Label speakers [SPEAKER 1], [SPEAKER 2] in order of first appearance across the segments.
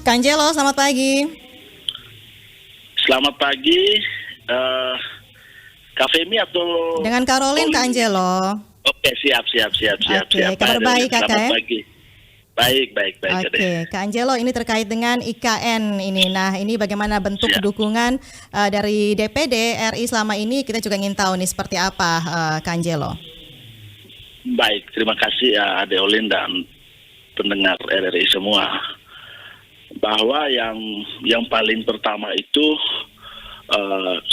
[SPEAKER 1] Kak Angelo, selamat pagi.
[SPEAKER 2] Selamat pagi, eh Kak Femi atau
[SPEAKER 1] Dengan Caroline, Kak
[SPEAKER 2] Pauline?
[SPEAKER 1] Angelo.
[SPEAKER 2] Oke, siap.
[SPEAKER 1] Oke,
[SPEAKER 2] Pak
[SPEAKER 1] kabar baik,
[SPEAKER 2] Adeolin.
[SPEAKER 1] Kakak
[SPEAKER 2] Selamat
[SPEAKER 1] ya?
[SPEAKER 2] pagi. Baik, Ade.
[SPEAKER 1] Oke, Kak Angelo, ini terkait dengan IKN ini. Nah, ini bagaimana bentuk
[SPEAKER 2] Siap.
[SPEAKER 1] dukungan dari DPD RI selama ini? Kita juga ingin tahu nih seperti apa, Kak Angelo.
[SPEAKER 2] Baik, terima kasih ya Adeolin dan pendengar RRI semua. Bahwa yang paling pertama itu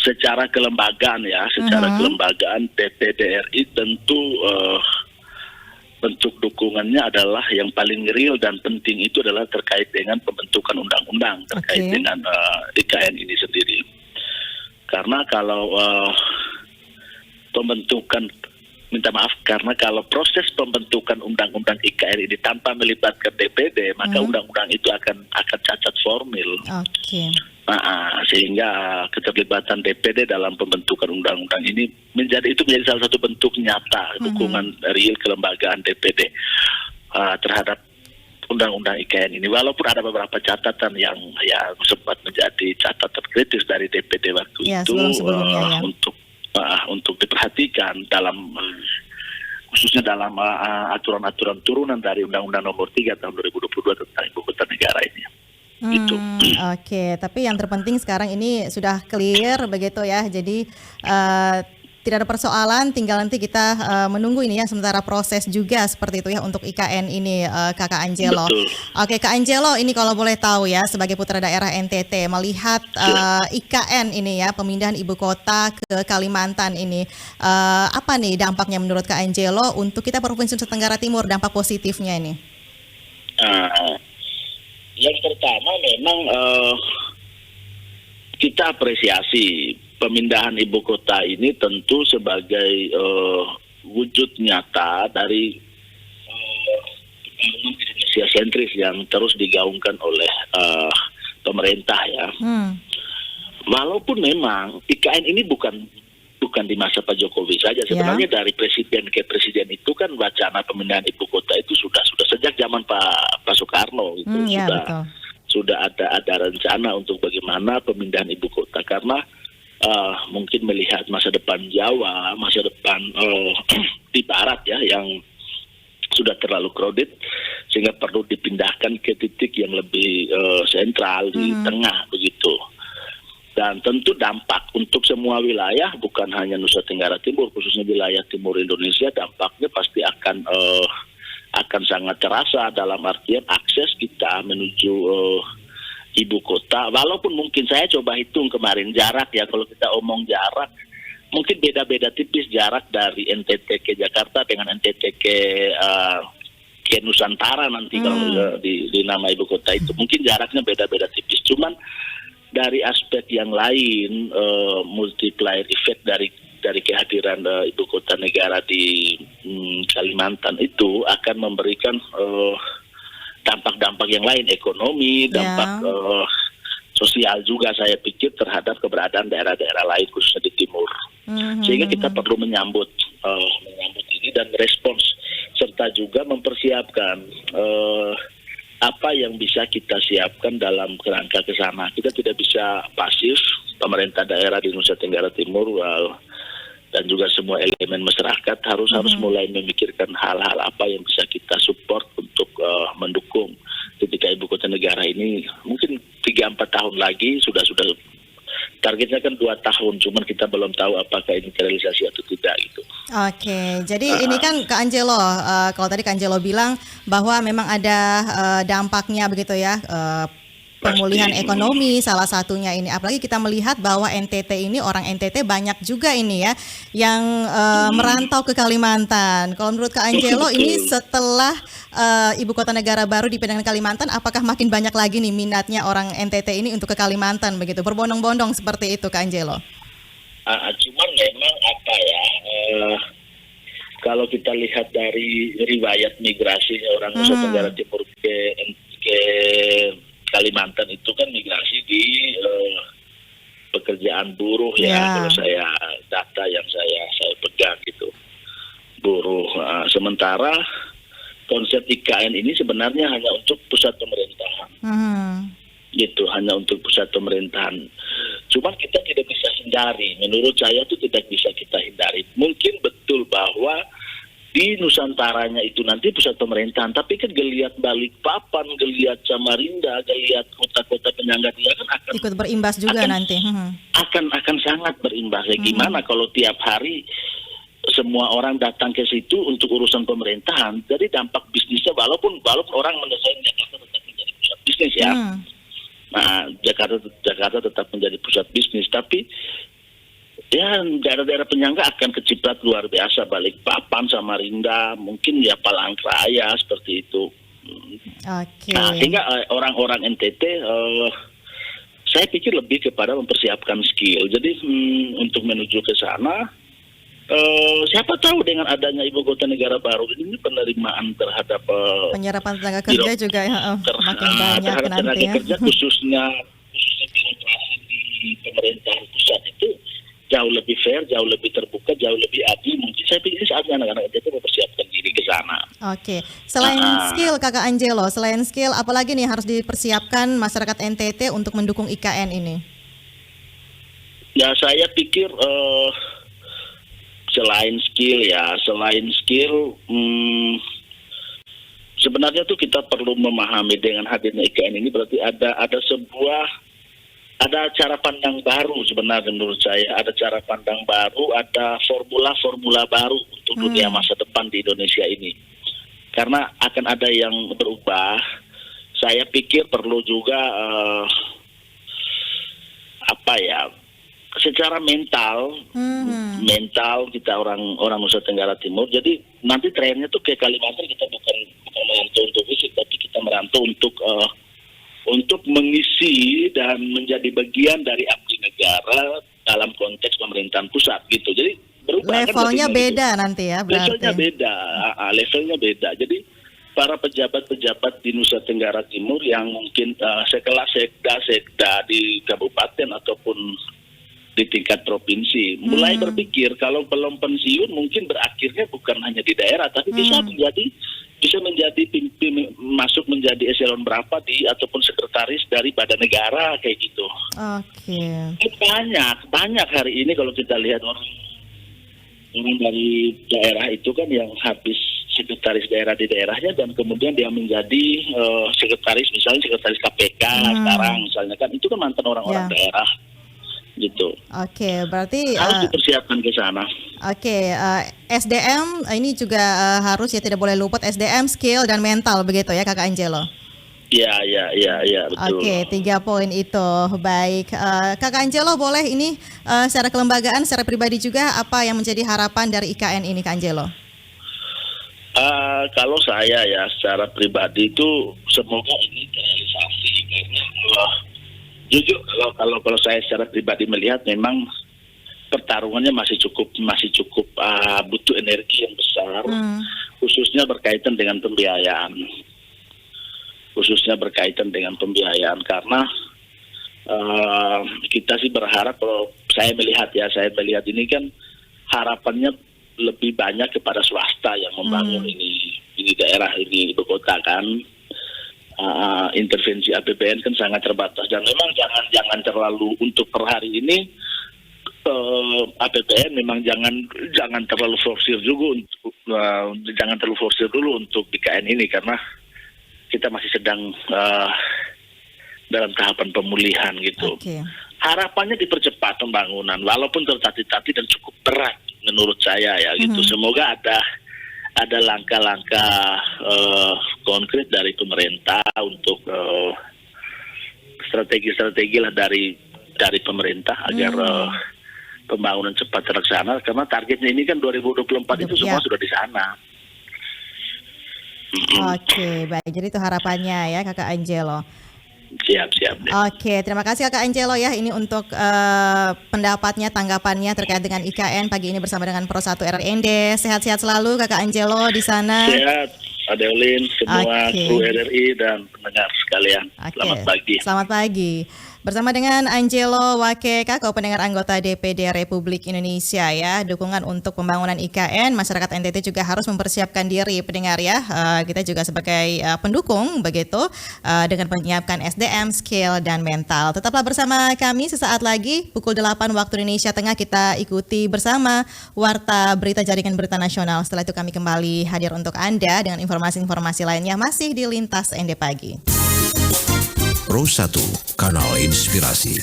[SPEAKER 2] secara kelembagaan ya, kelembagaan DPD RI tentu bentuk dukungannya adalah yang paling real dan penting itu adalah terkait dengan pembentukan undang-undang terkait dengan IKN ini sendiri. Karena kalau karena kalau proses pembentukan undang-undang IKN ini tanpa melibatkan DPD, maka undang-undang itu akan cacat formil. Sehingga keterlibatan DPD dalam pembentukan undang-undang ini menjadi salah satu bentuk nyata dukungan real kelembagaan DPD terhadap undang-undang IKN ini. Walaupun ada beberapa catatan yang sempat menjadi catatan kritis dari DPD waktu itu untuk diperhatikan dalam khususnya dalam aturan-aturan turunan dari Undang-Undang Nomor 3 Tahun 2022 tentang Ibu Kota Negara ini. Gitu.
[SPEAKER 1] Oke, tapi yang terpenting sekarang ini sudah clear begitu ya. Jadi tidak ada persoalan, tinggal nanti kita menunggu ini ya sementara proses juga seperti itu ya untuk IKN ini, Kakak Angelo.
[SPEAKER 2] Betul.
[SPEAKER 1] Oke, Kak Angelo, ini kalau boleh tahu ya sebagai putra daerah NTT melihat IKN ini ya pemindahan ibu kota ke Kalimantan ini, apa nih dampaknya menurut Kak Angelo untuk kita Provinsi Nusa Tenggara Timur, dampak positifnya ini?
[SPEAKER 2] Yang pertama memang kita apresiasi pemindahan ibu kota ini tentu sebagai wujud nyata dari Indonesia sentris yang terus digaungkan oleh pemerintah ya. Walaupun memang IKN ini bukan di masa Pak Jokowi saja, sebenarnya dari presiden ke presiden itu kan wacana pemindahan ibu kota itu sudah sejak zaman Pak Soekarno itu sudah ada rencana untuk bagaimana pemindahan ibu kota karena mungkin melihat masa depan Jawa, masa depan di barat ya yang sudah terlalu crowded sehingga perlu dipindahkan ke titik yang lebih sentral di tengah begitu. Dan tentu dampak untuk semua wilayah bukan hanya Nusa Tenggara Timur, khususnya wilayah timur Indonesia, dampaknya pasti akan sangat terasa dalam artian akses kita menuju ibu kota. Walaupun mungkin saya coba hitung kemarin jarak ya, kalau kita omong jarak mungkin beda-beda tipis jarak dari NTT ke Jakarta dengan NTT ke Nusantara nanti kalau di nama ibu kota itu mungkin jaraknya beda-beda tipis. Cuman dari aspek yang lain multiplier effect dari kehadiran ibu kota negara di Kalimantan itu akan memberikan dampak-dampak yang lain, ekonomi, dampak sosial juga saya pikir terhadap keberadaan daerah-daerah lain khususnya di timur. Sehingga kita perlu menyambut ini dan respons serta juga mempersiapkan apa yang bisa kita siapkan dalam kerangka ke sana. Kita tidak bisa pasif, pemerintah daerah di Nusa Tenggara Timur dan juga semua elemen masyarakat harus mulai memikirkan hal-hal apa yang bisa kita support untuk mendukung ketika ibu kota negara ini mungkin 3-4 tahun lagi sudah targetnya kan 2 tahun, cuman kita belum tahu apakah ini terrealisasi atau tidak gitu.
[SPEAKER 1] Oke, jadi ini kan Kak Angelo, kalau tadi Kak Angelo bilang bahwa memang ada dampaknya begitu ya, pemulihan ekonomi salah satunya ini. Apalagi kita melihat bahwa NTT ini orang NTT banyak juga ini ya yang merantau ke Kalimantan. Kalau menurut Kak Angelo ini setelah ibu kota negara baru dipindahkan ke Kalimantan, apakah makin banyak lagi nih minatnya orang NTT ini untuk ke Kalimantan begitu, berbondong-bondong seperti itu Kak Angelo?
[SPEAKER 2] Cuman memang kalau kita lihat dari riwayat migrasi orang Nusa Tenggara Timur ke Kalimantan itu kan migrasi di pekerjaan buruh ya, kalau saya data yang saya pegang gitu, buruh. Sementara konsep IKN ini sebenarnya hanya untuk pusat pemerintahan. gitu, hanya untuk pusat pemerintahan. Cuman kita tidak bisa hindari, menurut saya itu tidak bisa kita hindari. Mungkin betul bahwa di Nusantaranya itu nanti pusat pemerintahan, tapi kan geliat Balikpapan, geliat Samarinda, geliat kota-kota penyangga dia kan akan
[SPEAKER 1] ikut berimbas juga nanti.
[SPEAKER 2] Akan sangat berimbas. Gimana kalau tiap hari semua orang datang ke situ untuk urusan pemerintahan, jadi dampak bisnisnya walaupun orang mendesain Jakarta tetap menjadi pusat bisnis ya. Nah, Jakarta tetap menjadi pusat bisnis, tapi ya daerah-daerah penyangga akan keciprat luar biasa, Balikpapan, Samarinda, mungkin ya Palangkaraya seperti itu. Nah, sehingga orang-orang NTT saya pikir lebih kepada mempersiapkan skill. Jadi untuk menuju ke sana, siapa tahu dengan adanya ibu kota negara baru ini penerimaan terhadap
[SPEAKER 1] penyerapan tenaga kerja juga ya makin banyak
[SPEAKER 2] terhadap
[SPEAKER 1] nanti
[SPEAKER 2] tenaga
[SPEAKER 1] ya.
[SPEAKER 2] kerja khususnya birokrasi di pemerintahan pusat itu jauh lebih fair, jauh lebih terbuka, jauh lebih adil. Mungkin saya pikir saatnya anak-anak itu mempersiapkan diri ke sana.
[SPEAKER 1] Oke, selain skill Kakak Angelo, selain skill apalagi nih harus dipersiapkan masyarakat NTT untuk mendukung IKN ini?
[SPEAKER 2] Ya saya pikir selain skill sebenarnya tuh kita perlu memahami dengan hadirnya IKN ini berarti ada cara pandang baru sebenarnya menurut saya, ada cara pandang baru, ada formula baru untuk dunia masa depan di Indonesia ini. Karena akan ada yang berubah, saya pikir perlu juga secara mental kita orang Nusa Tenggara Timur. Jadi nanti trennya tuh ke Kalimantan kita bukan merantau untuk visit, tapi kita merantau untuk mengisi dan menjadi bagian dari abdi negara dalam konteks pemerintahan pusat gitu. Jadi berubah
[SPEAKER 1] levelnya
[SPEAKER 2] kan
[SPEAKER 1] beda nanti ya berarti.
[SPEAKER 2] Levelnya beda. Jadi para pejabat-pejabat di Nusa Tenggara Timur yang mungkin sekelas sekda di kabupaten ataupun di tingkat provinsi mulai berpikir kalau belum pensiun mungkin berakhirnya bukan hanya di daerah tapi bisa menjadi masuk menjadi eselon berapa ataupun sekretaris dari badan negara kayak gitu. Banyak hari ini kalau kita lihat orang dari daerah itu kan yang habis sekretaris daerah di daerahnya dan kemudian dia menjadi sekretaris KPK sekarang misalnya kan itu kan mantan orang-orang daerah gitu.
[SPEAKER 1] Berarti
[SPEAKER 2] harus dipersiapkan ke sana.
[SPEAKER 1] SDM ini juga harus ya tidak boleh luput SDM, skill dan mental begitu ya Kakak Angelo.
[SPEAKER 2] Iya betul.
[SPEAKER 1] 3 poin itu. Baik, Kakak Angelo boleh ini secara kelembagaan, secara pribadi juga apa yang menjadi harapan dari IKN ini Kak Angelo?
[SPEAKER 2] Kalau saya ya secara pribadi itu semoga ini terrealisasi karena jujur kalau saya secara pribadi melihat memang pertarungannya masih cukup butuh energi yang besar khususnya berkaitan dengan pembiayaan karena kita sih berharap kalau saya melihat ini kan harapannya lebih banyak kepada swasta yang membangun ini daerah ini ibu kota kan. Intervensi APBN kan sangat terbatas dan memang jangan terlalu untuk per hari ini APBN memang jangan terlalu forsir juga untuk IKN ini karena kita masih sedang dalam tahapan pemulihan gitu. Harapannya dipercepat pembangunan walaupun tertati-tati dan cukup berat menurut saya ya gitu. Semoga ada langkah-langkah konkret dari pemerintah untuk strategi-strategi lah dari pemerintah agar pembangunan cepat terlaksana karena targetnya ini kan 2024 itu semua sudah di sana.
[SPEAKER 1] Baik. Jadi itu harapannya ya Kakak Angelo.
[SPEAKER 2] Siap.
[SPEAKER 1] Terima kasih Kakak Angelo ya ini untuk pendapatnya, tanggapannya terkait dengan IKN pagi ini bersama dengan Pro 1 RRND. Sehat-sehat selalu Kakak Angelo di sana.
[SPEAKER 2] Sehat, Adeolin, semua kru RRI dan pendengar sekalian. Selamat pagi.
[SPEAKER 1] Selamat pagi. Bersama dengan Angelo Wakeka, pendengar anggota DPD Republik Indonesia ya. Dukungan untuk pembangunan IKN, masyarakat NTT juga harus mempersiapkan diri pendengar ya. Kita juga sebagai pendukung begitu dengan menyiapkan SDM, skill dan mental. Tetaplah bersama kami sesaat lagi pukul 8 waktu Indonesia Tengah kita ikuti bersama Warta Berita Jaringan Berita Nasional. Setelah itu kami kembali hadir untuk Anda dengan informasi-informasi lainnya masih di Lintas ND Pagi.
[SPEAKER 3] Pro 1, Kanal Inspirasi.